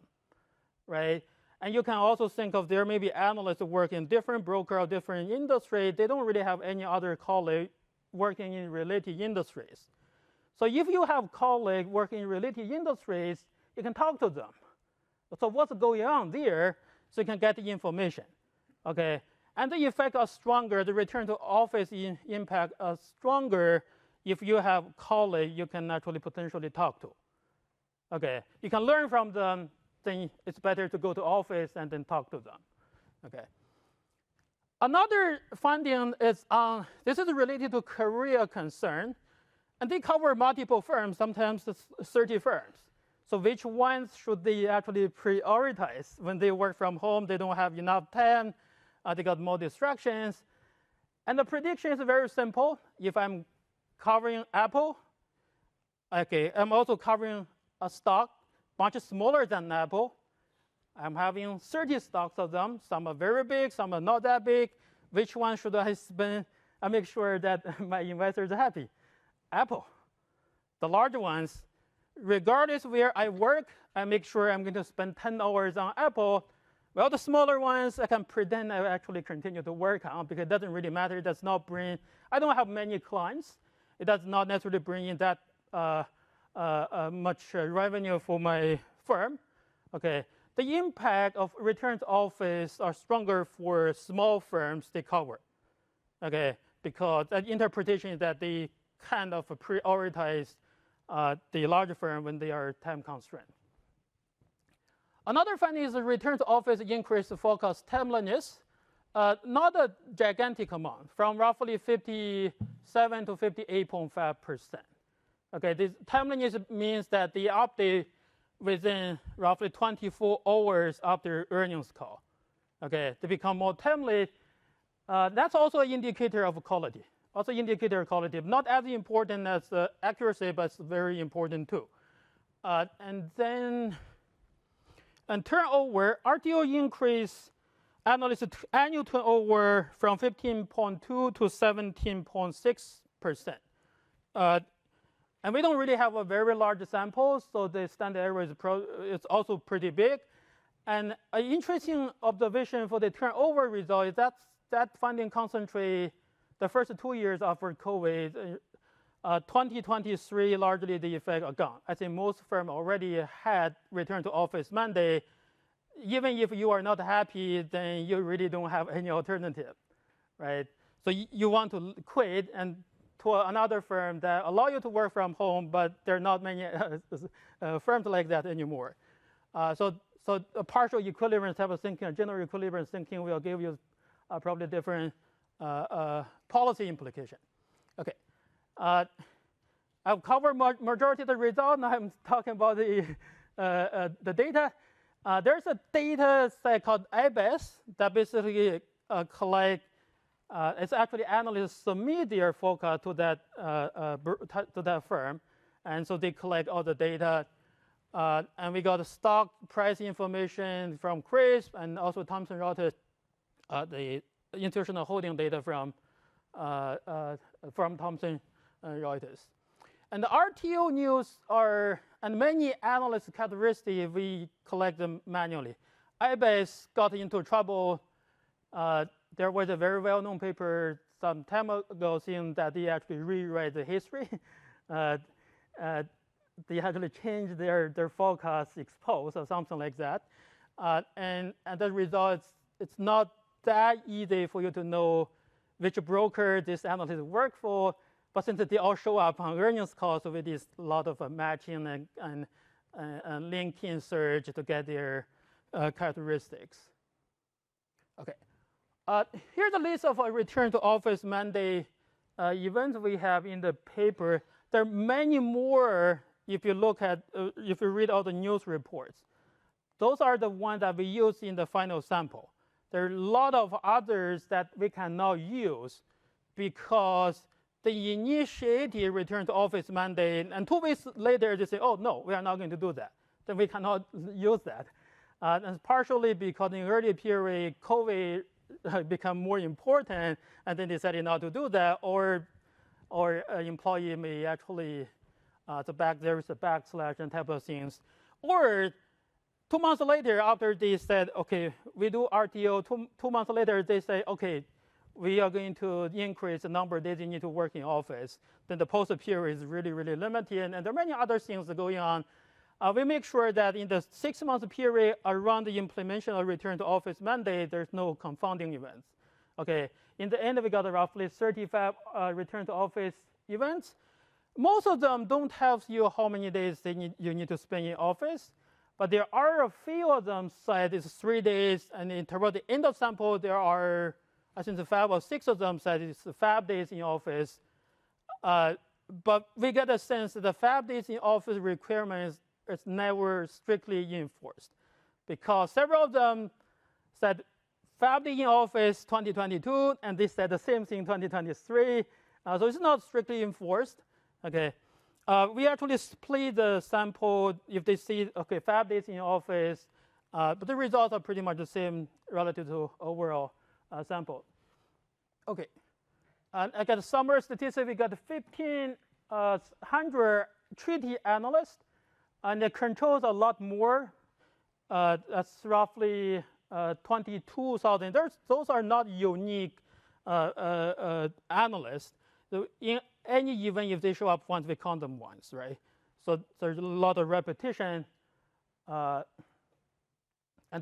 right? And you can also think of there may be analysts who work in different broker or different industry. They don't really have any other colleague working in related industries. So if you have colleagues working in related industries, you can talk to them. So what's going on there, so you can get the information, okay? And the effect is stronger, the return to office impact is stronger if you have colleagues you can actually potentially talk to, okay? You can learn from them, then it's better to go to office and then talk to them, okay? Another finding is, this is related to career concern, and they cover multiple firms, sometimes it's 30 firms. So which ones should they actually prioritize? When they work from home, they don't have enough time, they got more distractions. And the prediction is very simple. If I'm covering Apple, okay, I'm also covering a stock much smaller than Apple. I'm having 30 stocks of them. Some are very big, some are not that big. Which one should I spend and make sure that my investors are happy? Apple. The large ones, regardless where I work, I make sure I'm going to spend 10 hours on Apple. Well, the smaller ones, I can pretend I actually continue to work on because it doesn't really matter. It does not bring, I don't have many clients. It does not necessarily bring in that much revenue for my firm. Okay, the impact of return to office are stronger for small firms they cover. Okay, because that interpretation is that they kind of prioritize the larger firm when they are time constrained. Another finding is the return to office increase the forecast timeliness, not a gigantic amount, from roughly 57 to 58.5%. Okay, this timeliness means that the update within roughly 24 hours after earnings call. Okay, to become more timely, that's also an indicator of quality. Also indicator of quality, not as important as accuracy, but it's very important too. And then, and turnover, RTO increase analyst annual turnover from 15.2 to 17.6%. And we don't really have a very large sample, so the standard error is also pretty big. And an interesting observation for the turnover result is that finding concentrate the first 2 years after COVID. 2023, largely the effect are gone. I think most firms already had return to office mandate. Even if you are not happy, then you really don't have any alternative, right? So you want to quit and to another firm that allow you to work from home, but there are not many firms like that anymore. So a partial equilibrium type of thinking, a general equilibrium thinking will give you probably different policy implication. Okay. I've covered majority of the results. Now I'm talking about the data. There's a data set called IBES that basically collect. It's actually analysts submit their forecast to that firm, and so they collect all the data. And we got the stock price information from CRISP and also Thomson Reuters, the institutional holding data from Thomson Reuters. And the RTO news are, and many analyst characteristics, we collect them manually. IBase got into trouble. There was a very well-known paper some time ago saying that they actually rewrite the history. They actually changed their forecast exposed or something like that. And the result, it's not that easy for you to know which broker this analyst work for, but since they all show up on earnings calls, so it is a lot of matching and LinkedIn search to get their characteristics. Okay, here's a list of return to office mandate events we have in the paper. There are many more if you look at, if you read all the news reports. Those are the ones that we use in the final sample. There are a lot of others that we cannot use because they initiated return to office mandate, and 2 weeks later they say, oh, no, we are not going to do that. Then we cannot use that. And partially because in early period, COVID become more important, and then decided not to do that, or an employee may actually, there is a backslash and type of things. Or 2 months later, after they said, okay, we do RTO, two months later, they say, okay, we are going to increase the number of days you need to work in office. Then the post period is really, really limited. And there are many other things going on. We make sure that in the 6-month period around the implementation of return to office mandate, there's no confounding events. Okay, in the end, we got roughly 35 return to office events. Most of them don't tell you how many days you need to spend in office, but there are a few of them said it's 3 days, and toward the end of sample, there are, I think, 5 or 6 of them said it's 5 days in office. But we get a sense that the 5 days in office requirements is never strictly enforced, because several of them said 5 days in office 2022, and they said the same thing 2023. So it's not strictly enforced. Okay, we actually split the sample if they see 5 days in office, but the results are pretty much the same relative to overall sample. Okay, I got a summary statistic. We got 1,500 treaty analysts, and it controls a lot more. That's roughly 22,000. Those are not unique analysts. So in any event, if they show up once, we count them once, right? So there's a lot of repetition. And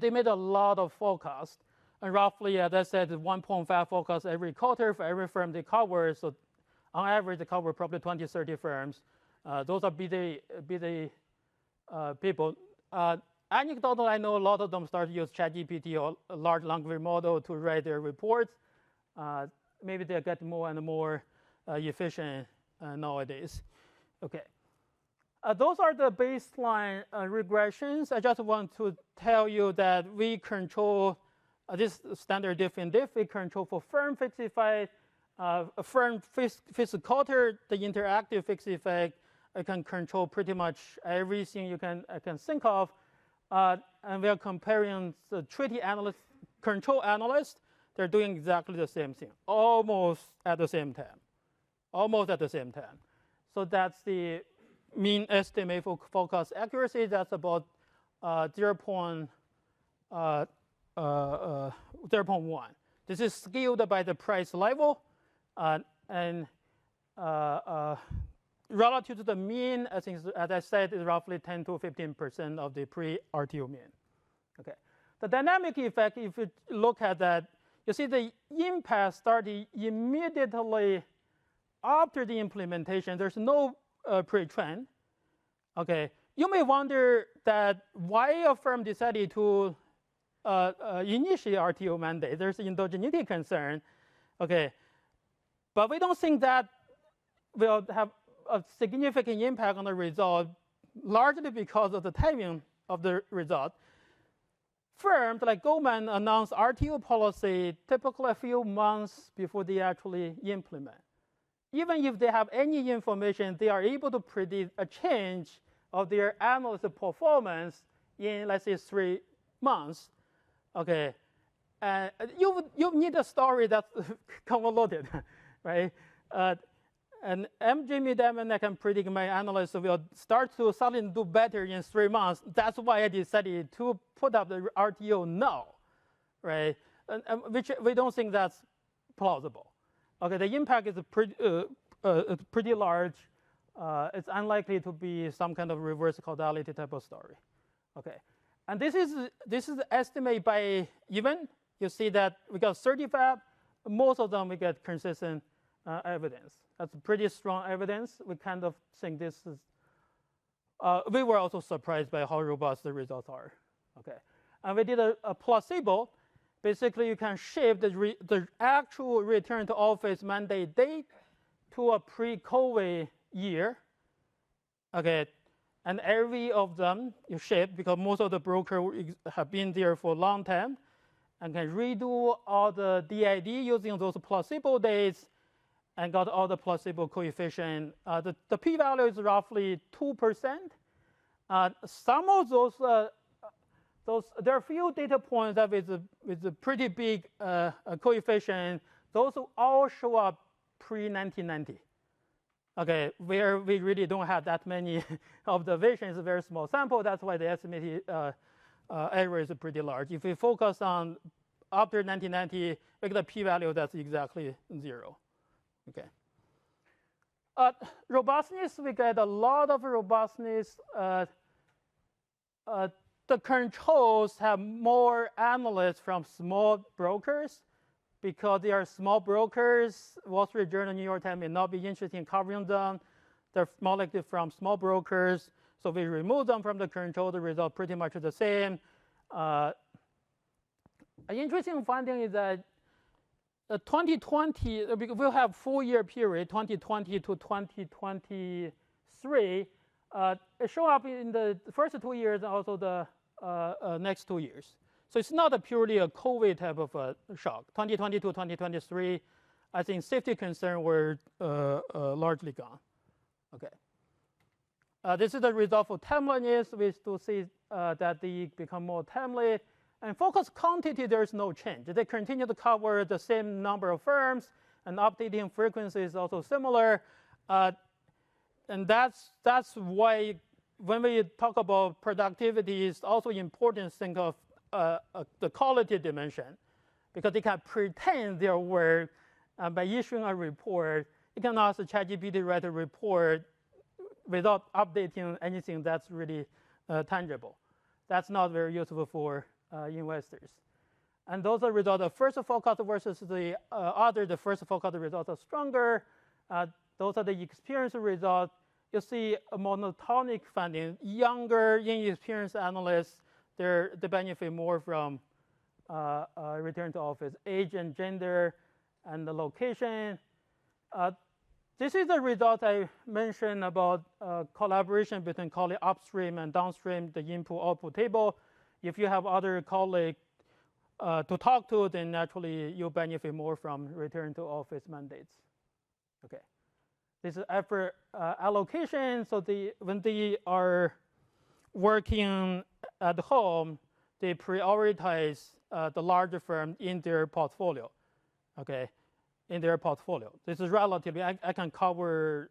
they made a lot of forecasts. And roughly, as I said, 1.5 forecasts every quarter for every firm they cover. So on average, they cover probably 20, 30 firms. Those are busy people. Anecdotal, I know a lot of them start to use ChatGPT or a large language model to write their reports. Maybe they get more and more efficient nowadays. Okay. Those are the baseline regressions. I just want to tell you that we control this standard diff in diff. We control for firm fixed effect, firm fixed quarter, the interactive fixed effect. I can control pretty much everything you can think of. And we are comparing the treaty analyst, control analyst. They're doing exactly the same thing, almost at the same time. Almost at the same time. So that's the mean estimate for forecast accuracy. That's about 0.1. This is skewed by the price level. And relative to the mean, I think, as I said, is roughly 10 to 15% of the pre-RTO mean. Okay. The dynamic effect, if you look at that, you see the impact started immediately after the implementation. There's no pre-trend. Okay. You may wonder that why a firm decided to initiate RTO mandate. There's endogeneity concern. Okay. But we don't think that will have a significant impact on the result, largely because of the timing of the result. Firms like Goldman announced RTO policy typically a few months before they actually implement. Even if they have any information, they are able to predict a change of their analyst performance in, let's say, 3 months. Okay, you need a story that's convoluted, right? And Jimmy Demon, I can predict my analysts will start to suddenly do better in 3 months. That's why I decided to put up the RTO now, right? And which we don't think that's plausible. Okay, the impact is pretty large. It's unlikely to be some kind of reverse causality type of story. Okay, and this is estimate by event. You see that we got 30 fab. Most of them we get consistent evidence. That's pretty strong evidence. We kind of think this is. We were also surprised by how robust the results are. Okay, and we did a placebo. Basically, you can shift the actual return to office mandate date to a pre-COVID year. Okay, and every of them you shift because most of the brokers have been there for a long time, and can redo all the DID using those placebo dates, and got all the placebo coefficient. The p-value is roughly 2%. Some of those there are a few data points that with a pretty big coefficient. Those all show up pre-1990. Okay, where we really don't have that many observations, a very small sample. That's why the estimated error is pretty large. If we focus on after 1990, we get a p-value that's exactly 0. Okay. Robustness, we get a lot of robustness. The controls have more analysts from small brokers because they are small brokers. Wall Street Journal, New York Times may not be interested in covering them. They're molecular from small brokers, so we remove them from the control. The result pretty much the same. An interesting finding is that 2020, we'll have 4-year period, 2020 to 2023. It show up in the first 2 years and also the next 2 years. So it's not purely a COVID type of shock. 2020 to 2023, I think safety concerns were largely gone. Okay. This is the result for timeliness. We still see that they become more timely. And focus quantity, there's no change. They continue to cover the same number of firms, and updating frequency is also similar. And that's why when we talk about productivity, it's also important to think of the quality dimension, because they can pretend their work by issuing a report. You can ask ChatGPT to write a report without updating anything that's really tangible. That's not very useful for investors. And those are results of first forecast versus the other. The first forecast results are stronger. Those are the experience results. You see a monotonic finding. Younger, inexperienced analysts, they benefit more from return to office. Age and gender and the location. This is the result I mentioned about collaboration between colleague upstream and downstream, the input-output table. If you have other colleagues to talk to, then naturally you benefit more from return to office mandates. Okay, this is effort allocation. So when they are working at home, they prioritize the larger firm in their portfolio. Okay, in their portfolio. This is relatively. I can cover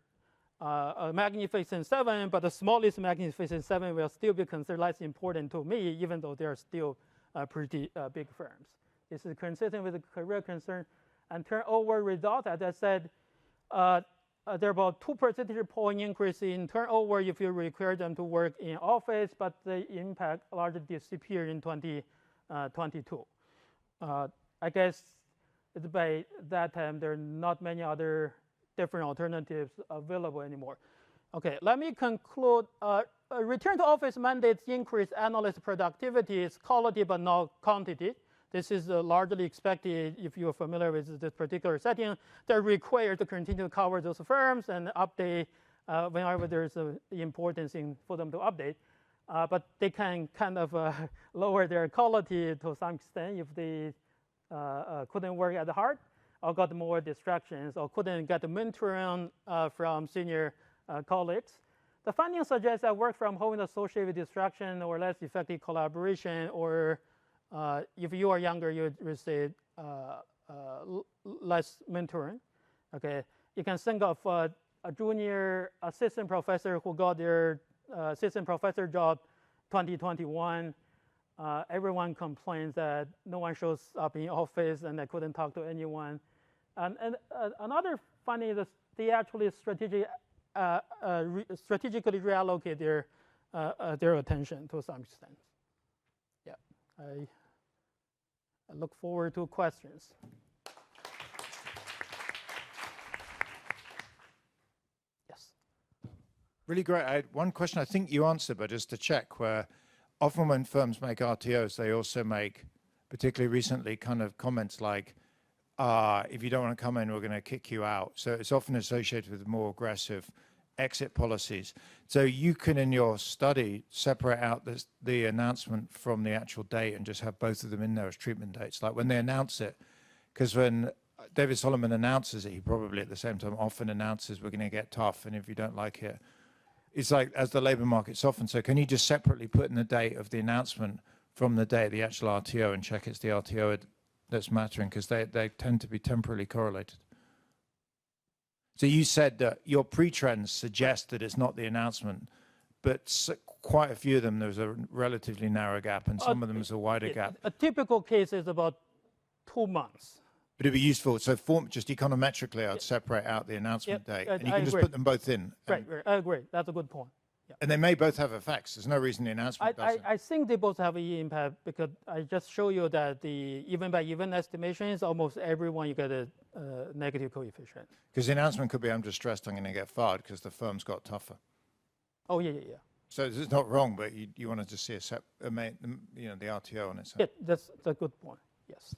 a Magnificent 7, but the smallest Magnificent 7 will still be considered less important to me, even though they are still pretty big firms. This is consistent with the career concern and turnover result. As I said, there are about 2 percentage point increase in turnover if you require them to work in office, but the impact largely disappeared in 2022. I guess it's by that time there are not many other different alternatives available anymore. Okay, let me conclude. Return to office mandates increase analyst productivity. It's quality but not quantity. This is largely expected if you're familiar with this particular setting. They're required to continue to cover those firms and update whenever there's an important thing for them to update. But they can kind of lower their quality to some extent if they couldn't work at hard, or got more distractions, or couldn't get the mentoring from senior colleagues. The findings suggest that work from home is associated with distraction or less effective collaboration, or if you are younger, you would receive less mentoring. Okay, you can think of a junior assistant professor who got their assistant professor job 2021. Everyone complains that no one shows up in office and they couldn't talk to anyone. And another funny is they actually strategically reallocate their attention to some extent. Yeah, I look forward to questions. Yes. Really great. I had one question I think you answered, but just to check, where often when firms make RTOs, they also make, particularly recently, kind of comments like, if you don't want to come in, we're going to kick you out. So it's often associated with more aggressive exit policies. So you can, in your study, separate out the announcement from the actual date and just have both of them in there as treatment dates. Like when they announce it, because when David Solomon announces it, he probably at the same time often announces we're going to get tough, and if you don't like it, it's like as the labor market softens. So can you just separately put in the date of the announcement from the date of the actual RTO and check it's the RTO that's mattering, because they tend to be temporally correlated. So you said that your pre-trends suggest that it's not the announcement, but quite a few of them, there's a relatively narrow gap, and some of them is a wider gap. A typical case is about 2 months. But it'd be useful, so just econometrically, I'd separate out the announcement date, and you can just agree. put them both in. Right, I agree. That's a good point. Yeah. And they may both have effects. There's no reason the announcement doesn't. I think they both have an impact, because I just show you that the even by even estimations, almost everyone you get a negative coefficient. Because the announcement could be, I'm just stressed, I'm going to get fired because the firm's got tougher. Oh, yeah. So this is not wrong, but you want to just see the RTO on its own. Yeah, that's a good point. Yes.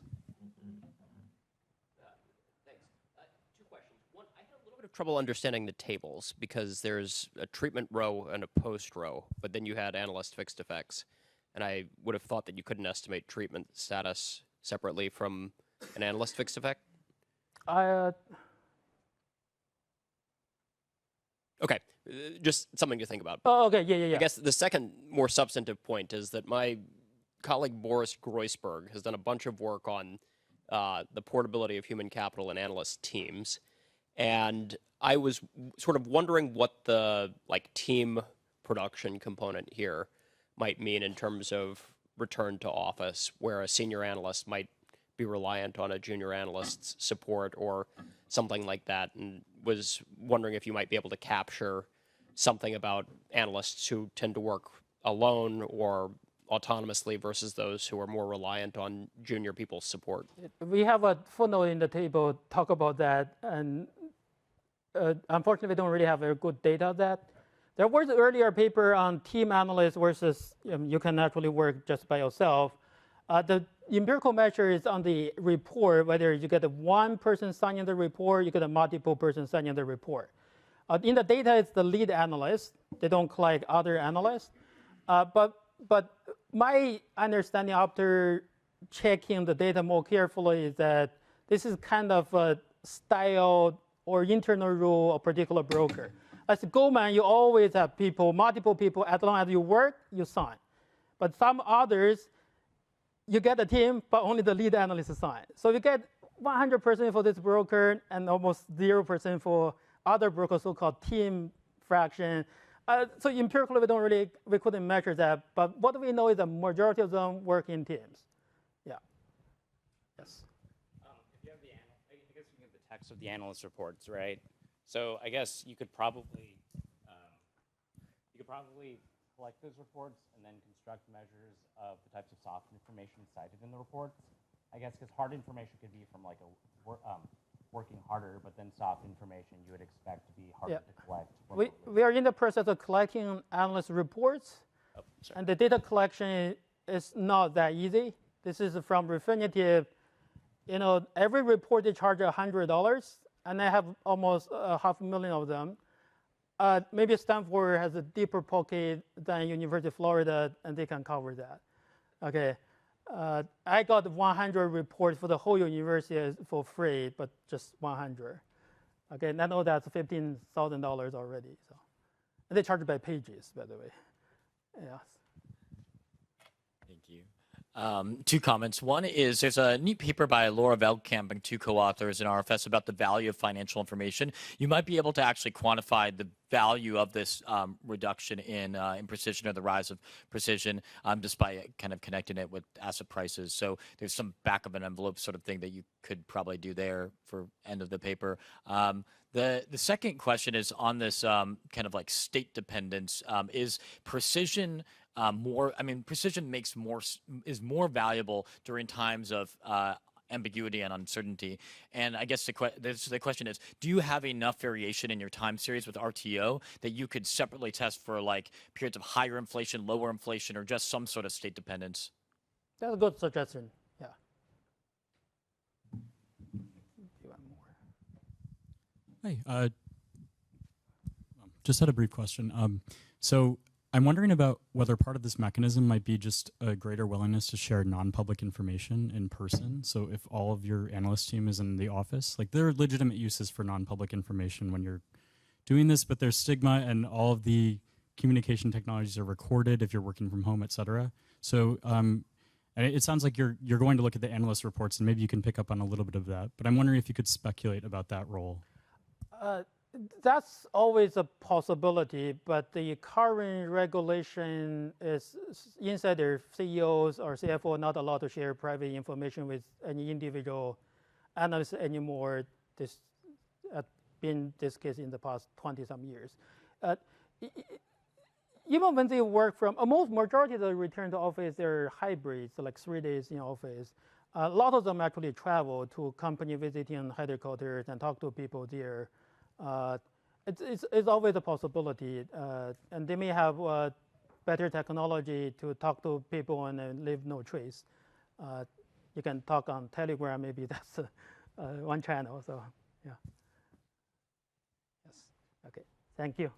Trouble understanding the tables because there's a treatment row and a post row, but then you had analyst fixed effects, and I would have thought that you couldn't estimate treatment status separately from an analyst fixed effect. Okay, just something to think about. Oh, okay, yeah. I guess the second more substantive point is that my colleague Boris Groisberg has done a bunch of work on the portability of human capital in analyst teams. And I was sort of wondering what the team production component here might mean in terms of return to office, where a senior analyst might be reliant on a junior analyst's support or something like that, and was wondering if you might be able to capture something about analysts who tend to work alone or autonomously versus those who are more reliant on junior people's support. We have a footnote in the table talk about that, and unfortunately, we don't really have very good data on that. There was an earlier paper on team analysts versus you can actually work just by yourself. The empirical measure is on the report, whether you get a one person signing the report, you get a multiple person signing the report. In the data, it's the lead analyst. They don't collect other analysts. But my understanding after checking the data more carefully is that this is kind of a style or internal rule of a particular broker. As a Goldman, you always have multiple people, as long as you work, you sign. But some others, you get a team, but only the lead analyst sign. So you get 100% for this broker and almost 0% for other brokers, so-called team fraction. So empirically, we couldn't measure that. But what we know is the majority of them work in teams. Yeah. Yes. If you have I guess you have the text of the analyst reports, right? So I guess you could probably collect those reports and then construct measures of the types of soft information cited in the reports. I guess because hard information could be from working harder, but then soft information you would expect to be harder to collect. We are in the process of collecting analyst reports, and the data collection is not that easy. This is from Refinitiv. Every report they charge $100, and I have almost 500,000 of them. Maybe Stanford has a deeper pocket than University of Florida, and they can cover that. Okay. I got 100 reports for the whole university for free, but just 100. Okay, and I know that's $15,000 already. So, and they charge by pages, by the way. Yes. Thank you. Two comments. One is there's a neat paper by Laura Veldkamp and two co-authors in RFS about the value of financial information. You might be able to actually quantify the value of this reduction in precision or the rise of precision just by kind of connecting it with asset prices. So there's some back of an envelope sort of thing that you could probably do there for end of the paper. The second question is on this kind of like state dependence. Is precision precision is more valuable during times of ambiguity and uncertainty. And I guess the question is, do you have enough variation in your time series with RTO that you could separately test for like periods of higher inflation, lower inflation, or just some sort of state dependence? That's a good suggestion. Yeah. Hi. Just had a brief question. So I'm wondering about whether part of this mechanism might be just a greater willingness to share non-public information in person. So if all of your analyst team is in the office, like there are legitimate uses for non-public information when you're doing this, but there's stigma and all of the communication technologies are recorded if you're working from home, et cetera. So and it sounds like you're going to look at the analyst reports and maybe you can pick up on a little bit of that, but I'm wondering if you could speculate about that role. That's always a possibility, but the current regulation is insider CEOs or CFO are not allowed to share private information with any individual analyst anymore. This has been this case in the past 20-some years. Even when they work from, majority of the return to office, they're hybrids, like 3 days in office. A lot of them actually travel to company visiting headquarters and talk to people there. It's always a possibility, and they may have better technology to talk to people and leave no trace. You can talk on Telegram, maybe that's one channel. So, yeah. Yes. Okay. Thank you.